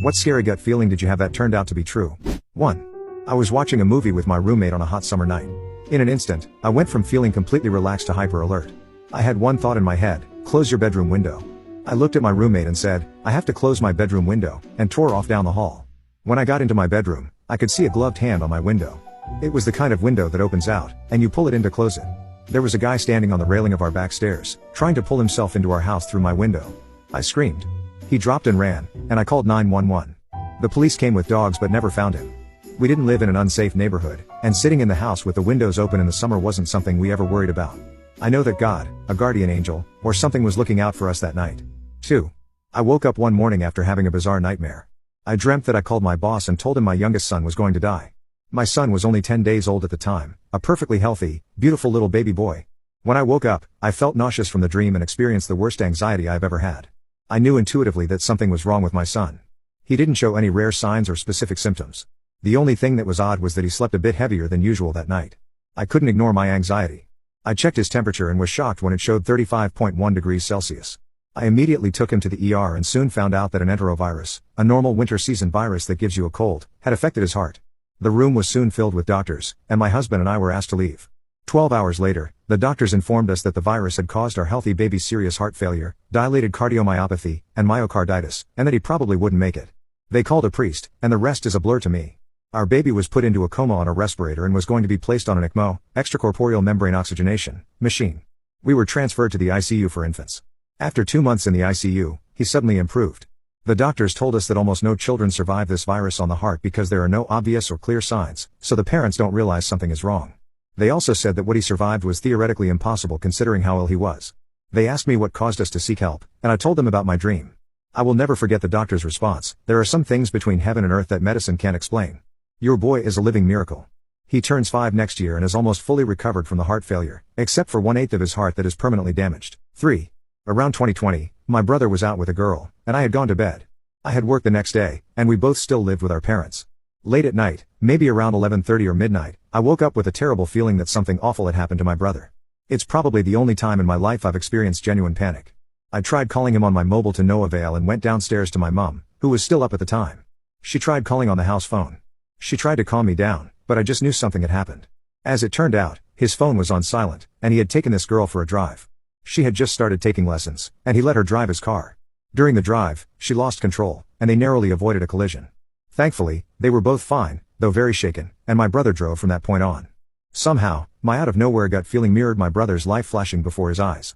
What scary gut feeling did you have that turned out to be true? 1. I was watching a movie with my roommate on a hot summer night. In an instant, I went from feeling completely relaxed to hyper alert. I had one thought in my head: close your bedroom window. I looked at my roommate and said, I have to close my bedroom window, and tore off down the hall. When I got into my bedroom, I could see a gloved hand on my window. It was the kind of window that opens out, and you pull it in to close it. There was a guy standing on the railing of our back stairs, trying to pull himself into our house through my window. I screamed. He dropped and ran, and I called 911. The police came with dogs but never found him. We didn't live in an unsafe neighborhood, and sitting in the house with the windows open in the summer wasn't something we ever worried about. I know that God, a guardian angel, or something was looking out for us that night. 2. I woke up one morning after having a bizarre nightmare. I dreamt that I called my boss and told him my youngest son was going to die. My son was only 10 days old at the time, a perfectly healthy, beautiful little baby boy. When I woke up, I felt nauseous from the dream and experienced the worst anxiety I've ever had. I knew intuitively that something was wrong with my son. He didn't show any rare signs or specific symptoms. The only thing that was odd was that he slept a bit heavier than usual that night. I couldn't ignore my anxiety. I checked his temperature and was shocked when it showed 35.1 degrees Celsius. I immediately took him to the ER and soon found out that an enterovirus, a normal winter season virus that gives you a cold, had affected his heart. The room was soon filled with doctors, and my husband and I were asked to leave. 12 hours later, the doctors informed us that the virus had caused our healthy baby serious heart failure, dilated cardiomyopathy, and myocarditis, and that he probably wouldn't make it. They called a priest, and the rest is a blur to me. Our baby was put into a coma on a respirator and was going to be placed on an ECMO, extracorporeal membrane oxygenation, machine. We were transferred to the ICU for infants. After 2 months in the ICU, he suddenly improved. The doctors told us that almost no children survive this virus on the heart because there are no obvious or clear signs, so the parents don't realize something is wrong. They also said that what he survived was theoretically impossible considering how ill he was. They asked me what caused us to seek help, and I told them about my dream. I will never forget the doctor's response: there are some things between heaven and earth that medicine can't explain. Your boy is a living miracle. He turns 5 next year and is almost fully recovered from the heart failure, except for 1/8 of his heart that is permanently damaged. 3. Around 2020, my brother was out with a girl, and I had gone to bed. I had work the next day, and we both still lived with our parents. Late at night, maybe around 11:30 or midnight, I woke up with a terrible feeling that something awful had happened to my brother. It's probably the only time in my life I've experienced genuine panic. I tried calling him on my mobile to no avail and went downstairs to my mom, who was still up at the time. She tried calling on the house phone. She tried to calm me down, but I just knew something had happened. As it turned out, his phone was on silent, and he had taken this girl for a drive. She had just started taking lessons, and he let her drive his car. During the drive, she lost control, and they narrowly avoided a collision. Thankfully, they were both fine, though very shaken, and my brother drove from that point on. Somehow, my out-of-nowhere gut feeling mirrored my brother's life flashing before his eyes.